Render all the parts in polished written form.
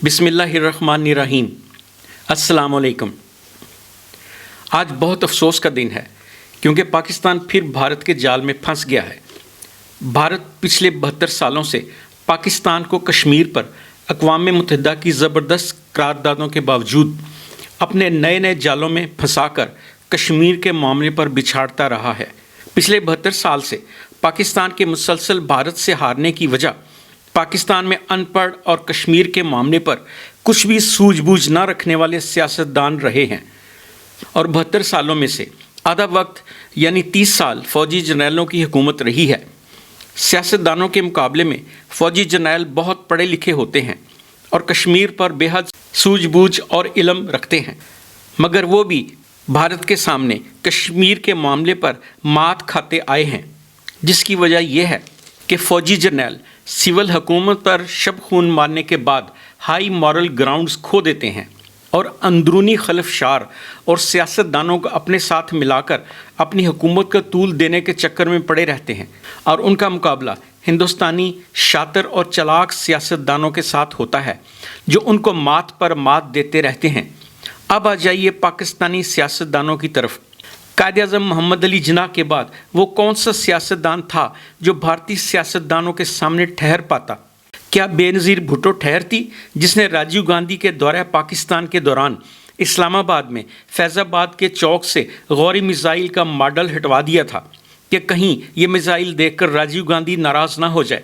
बिस्मिल्लाहिर्रहमानिर्रहीम। अस्सलाम वालेकुम। आज बहुत अफसोस का दिन है क्योंकि पाकिस्तान फिर भारत के जाल में फंस गया है। भारत पिछले 72 सालों से पाकिस्तान को कश्मीर पर अक़वाम मुत्तहिदा की ज़बरदस्त करारदादों के बावजूद अपने नए नए जालों में फंसाकर कश्मीर के मामले पर बिछाड़ता रहा है। पिछले 72 साल से पाकिस्तान के मुसलसल भारत से हारने की वजह पाकिस्तान में अनपढ़ और कश्मीर के मामले पर कुछ भी सूझबूझ न रखने वाले सियासतदान रहे हैं और 72 सालों में से आधा वक्त यानी 30 साल फ़ौजी जर्नैलों की हुकूमत रही है। सियासतदानों के मुकाबले में फ़ौजी जर्नैल बहुत पढ़े लिखे होते हैं और कश्मीर पर बेहद सूझबूझ और इल्म रखते हैं, मगर वो भी भारत के सामने कश्मीर के मामले पर मात खाते आए हैं, जिसकी वजह यह है कि फ़ौजी जर्नैल सिविल हुकूमत पर शब खून मारने के बाद हाई मॉरल ग्राउंड्स खो देते हैं और अंदरूनी खलफशार और सियासतदानों को अपने साथ मिलाकर अपनी हुकूमत का तूल देने के चक्कर में पड़े रहते हैं और उनका मुकाबला हिंदुस्तानी शातिर और चलाक सियासतदानों के साथ होता है जो उनको मात पर मात देते रहते हैं। अब आ जाइए पाकिस्तानी सियासतदानों की तरफ। कायद-ए-आज़म मोहम्मद अली जिन्ना के बाद वो कौन सा सियासतदान था जो भारतीय सियासतदानों के सामने ठहर पाता? क्या बेनज़ीर भुट्टो ठहरती जिसने राजीव गांधी के दौरे पाकिस्तान के दौरान इस्लामाबाद में फैज़ाबाद के चौक से गौरी मिसाइल का मॉडल हटवा दिया था कि कहीं ये मिसाइल देखकर राजीव गांधी नाराज़ ना हो जाए?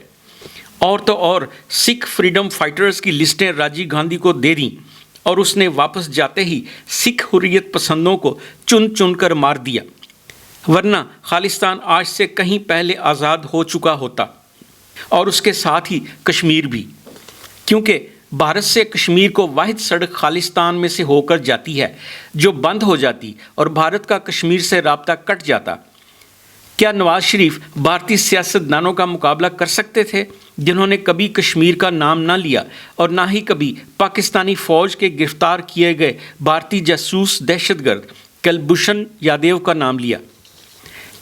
और तो और सिख फ्रीडम फाइटर्स की लिस्टें राजीव गांधी को दे दी और उसने वापस जाते ही सिख हुर्रियत पसंदों को चुन चुन कर मार दिया, वरना खालिस्तान आज से कहीं पहले आज़ाद हो चुका होता और उसके साथ ही कश्मीर भी, क्योंकि भारत से कश्मीर को वाहिद सड़क खालिस्तान में से होकर जाती है जो बंद हो जाती और भारत का कश्मीर से राब्ता कट जाता। क्या नवाज शरीफ भारतीय सियासतदानों का मुकाबला कर सकते थे जिन्होंने कभी कश्मीर का नाम ना लिया और ना ही कभी पाकिस्तानी फ़ौज के गिरफ्तार किए गए भारतीय जासूस दहशतगर्द कुलभूषण यादव का नाम लिया?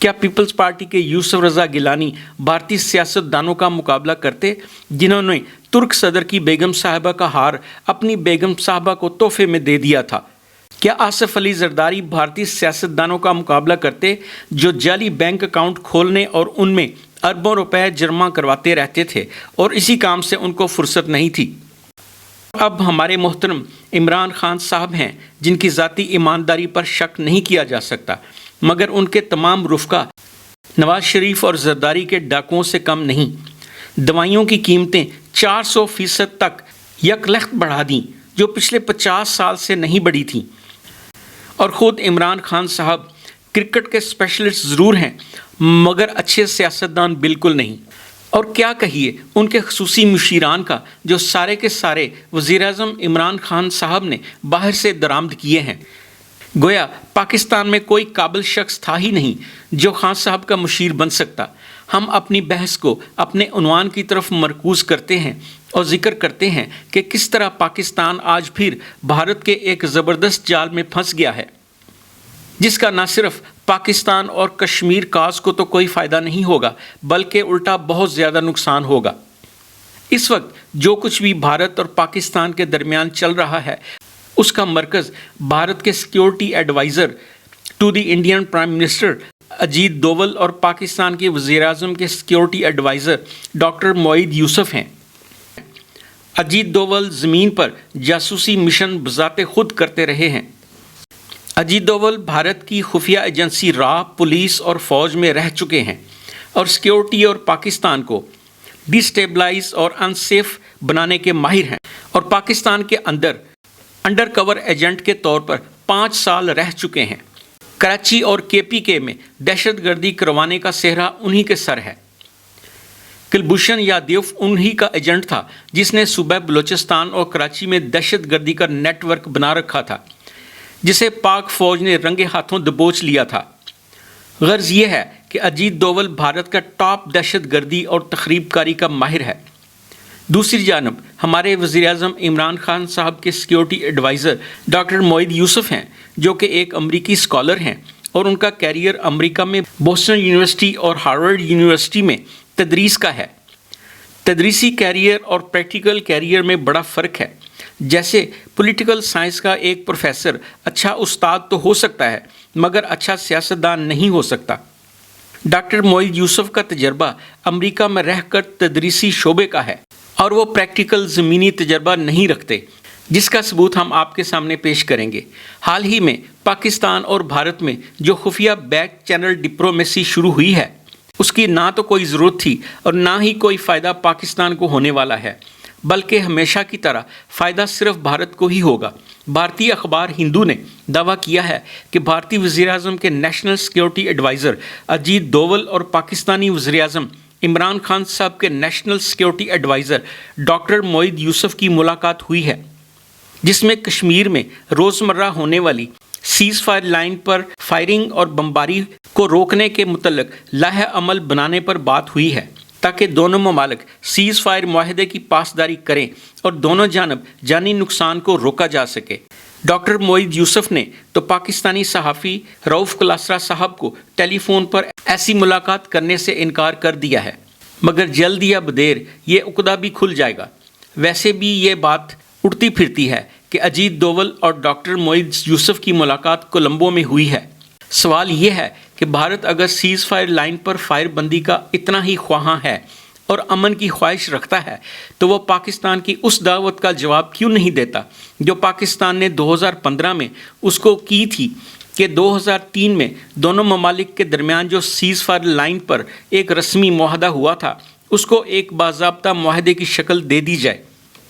क्या पीपल्स पार्टी के यूसुफ रज़ा गिलानी भारतीय सियासतदानों का मुकाबला करते जिन्होंने तुर्क सदर की बेगम साहिबा का हार अपनी बेगम साहिबा को तोहफे में दे दिया था? क्या आसिफ अली जरदारी भारतीय सियासतदानों का मुकाबला करते जो जाली बैंक अकाउंट खोलने और उनमें अरबों रुपए जमा करवाते रहते थे और इसी काम से उनको फुर्सत नहीं थी? अब हमारे मोहतरम इमरान खान साहब हैं जिनकी ज़ाती ईमानदारी पर शक नहीं किया जा सकता, मगर उनके तमाम रुफ़का नवाज शरीफ और जरदारी के डाकुओं से कम नहीं। दवाइयों की कीमतें 400% तक यकलख्त बढ़ा दी जो पिछले 50 साल से नहीं बढ़ी थीं। और ख़ुद इमरान खान साहब क्रिकेट के स्पेशलिस्ट ज़रूर हैं मगर अच्छे सियासतदान बिल्कुल नहीं। और क्या कहिए उनके खसूसी मुशीरान का जो सारे के सारे वज़ीर-ए-आज़म इमरान खान साहब ने बाहर से दरामद किए हैं। गोया पाकिस्तान में कोई काबिल शख्स था ही नहीं जो खान साहब का मुशीर बन सकता। हम अपनी बहस को अपने उन्वान की तरफ मरकूज़ करते हैं और ज़िक्र करते हैं कि किस तरह पाकिस्तान आज फिर भारत के एक ज़बरदस्त जाल में फंस गया है जिसका न सिर्फ पाकिस्तान और कश्मीर काज को तो कोई फ़ायदा नहीं होगा बल्कि उल्टा बहुत ज़्यादा नुकसान होगा। इस वक्त जो कुछ भी भारत और पाकिस्तान के दरमियान चल रहा है उसका मरकज़ भारत के security adviser to the Indian prime minister Ajit Doval और पाकिस्तान के वज़ीर-ए-आज़म के security adviser doctor Moeed Yusuf हैं। अजीत डोवल ज़मीन पर जासूसी मिशन बज़ाते खुद करते रहे हैं। अजीत डोवल भारत की खुफिया एजेंसी रा, पुलिस और फ़ौज में रह चुके हैं और सिक्योरिटी और पाकिस्तान को डिस्टेबलाइज और अनसेफ बनाने के माहिर हैं और पाकिस्तान के अंदर अंडर कवर एजेंट के तौर पर 5 साल रह चुके हैं। कराची और KPK में दहशतगर्दी करवाने का सेहरा उन्हीं के सर है। कुलभूषण यादव उन्हीं का एजेंट था जिसने सूबा बलूचिस्तान और कराची में दहशतगर्दी का नेटवर्क बना रखा था जिसे पाक फ़ौज ने रंगे हाथों दबोच लिया था। गर्ज ये है कि अजीत डोवल भारत का टॉप दहशतगर्दी और तखरीबकारी का माहिर है। दूसरी जानब हमारे वज़ीर-ए-आज़म इमरान खान साहब के security adviser doctor Moeed Yusuf हैं जो कि एक अमरीकी स्कॉलर हैं और उनका कैरियर अमेरिका में बोस्टन यूनिवर्सिटी और हार्वर्ड यूनिवर्सिटी में तदरीस का है। तदरीसी कैरियर और प्रैक्टिकल कैरियर में बड़ा फ़र्क है। جیسے پولیٹیکل سائنس کا ایک پروفیسر اچھا استاد تو ہو سکتا ہے مگر اچھا سیاستدان نہیں ہو سکتا۔ ڈاکٹر معید یوسف کا تجربہ امریکہ میں رہ کر تدریسی شعبے کا ہے اور وہ پریکٹیکل زمینی تجربہ نہیں رکھتے، جس کا ثبوت ہم آپ کے سامنے پیش کریں گے۔ حال ہی میں پاکستان اور بھارت میں جو خفیہ بیک چینل ڈپلومیسی شروع ہوئی ہے، اس کی نہ تو کوئی ضرورت تھی اور نہ ہی کوئی فائدہ پاکستان کو ہونے والا ہے، بلکہ ہمیشہ کی طرح فائدہ صرف بھارت کو ہی ہوگا۔ بھارتی اخبار ہندو نے دعویٰ کیا ہے کہ بھارتی وزیر اعظم کے national security adviser Ajit Doval اور پاکستانی وزیر اعظم عمران خان صاحب کے national security adviser doctor Moeed Yusuf کی ملاقات ہوئی ہے، جس میں کشمیر میں روزمرہ ہونے والی سیز فائر لائن پر فائرنگ اور بمباری کو روکنے کے متعلق لائحہ عمل بنانے پر بات ہوئی ہے، تاکہ دونوں ممالک سیز فائر معاہدے کی پاسداری کریں اور دونوں جانب جانی نقصان کو روکا جا سکے۔ ڈاکٹر معید یوسف نے تو پاکستانی صحافی رؤف کلاسرا صاحب کو ٹیلی فون پر ایسی ملاقات کرنے سے انکار کر دیا ہے، مگر جلد یا بدیر یہ عقدہ بھی کھل جائے گا۔ ویسے بھی یہ بات اڑتی پھرتی ہے کہ اجیت ڈوول اور ڈاکٹر معید یوسف کی ملاقات کولمبو میں ہوئی ہے۔ سوال یہ ہے کہ بھارت اگر سیز فائر لائن پر فائر بندی کا اتنا ہی خواہاں ہے اور امن کی خواہش رکھتا ہے تو وہ پاکستان کی اس دعوت کا جواب کیوں نہیں دیتا جو پاکستان نے 2015 میں اس کو کی تھی کہ 2003 میں دونوں ممالک کے درمیان جو سیز فائر لائن پر ایک رسمی معاہدہ ہوا تھا اس کو ایک باضابطہ معاہدے کی شکل دے دی جائے۔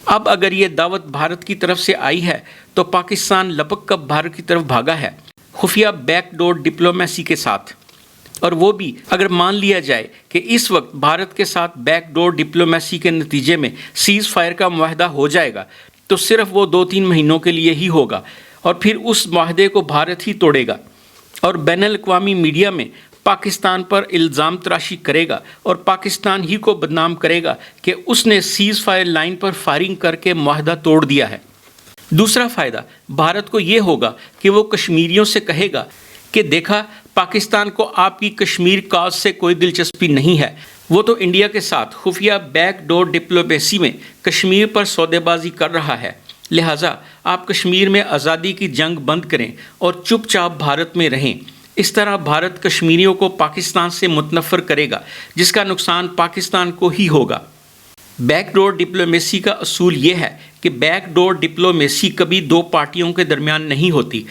اب اگر یہ دعوت بھارت کی طرف سے آئی ہے تو پاکستان لپک کر بھارت کی طرف بھاگا ہے، خفیہ بیک ڈور ڈپلومیسی کے ساتھ، اور وہ بھی اگر مان لیا جائے کہ اس وقت بھارت کے ساتھ بیک ڈور ڈپلومیسی کے نتیجے میں سیز فائر کا معاہدہ ہو جائے گا تو صرف وہ 2-3 مہینوں کے لیے ہی ہوگا، اور پھر اس معاہدے کو بھارت ہی توڑے گا اور بین الاقوامی میڈیا میں پاکستان پر الزام تراشی کرے گا اور پاکستان ہی کو بدنام کرے گا کہ اس نے سیز فائر لائن پر فائرنگ کر کے معاہدہ توڑ دیا ہے۔ دوسرا فائدہ بھارت کو یہ ہوگا کہ وہ کشمیریوں سے کہے گا کہ دیکھا، پاکستان کو آپ کی کشمیر کاز سے کوئی دلچسپی نہیں ہے، وہ تو انڈیا کے ساتھ خفیہ بیک ڈور ڈپلومیسی میں کشمیر پر سودے بازی کر رہا ہے، لہٰذا آپ کشمیر میں آزادی کی جنگ بند کریں اور چپ چاپ بھارت میں رہیں۔ اس طرح بھارت کشمیریوں کو پاکستان سے متنفر کرے گا، جس کا نقصان پاکستان کو ہی ہوگا۔ بیک ڈور ڈپلومیسی کا اصول یہ ہے کہ بیک ڈور ڈپلومیسی کبھی دو پارٹیوں کے درمیان نہیں ہوتی،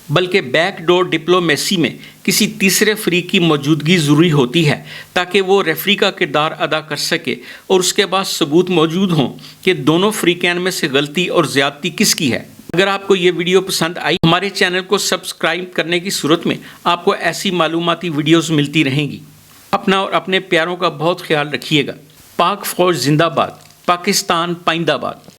بلکہ بیک ڈور ڈپلومیسی میں کسی تیسرے فریق کی موجودگی ضروری ہوتی ہے تاکہ وہ ریفری کا کردار ادا کر سکے اور اس کے بعد ثبوت موجود ہوں کہ دونوں فریقین میں سے غلطی اور زیادتی کس کی ہے۔ اگر آپ کو یہ ویڈیو پسند آئی، ہمارے چینل کو سبسکرائب کرنے کی صورت میں آپ کو ایسی معلوماتی ویڈیوز ملتی رہیں گی۔ اپنا اور اپنے پیاروں کا بہت خیال رکھیے گا۔ پاک فوج زندہ باد، پاکستان پائندہ باد۔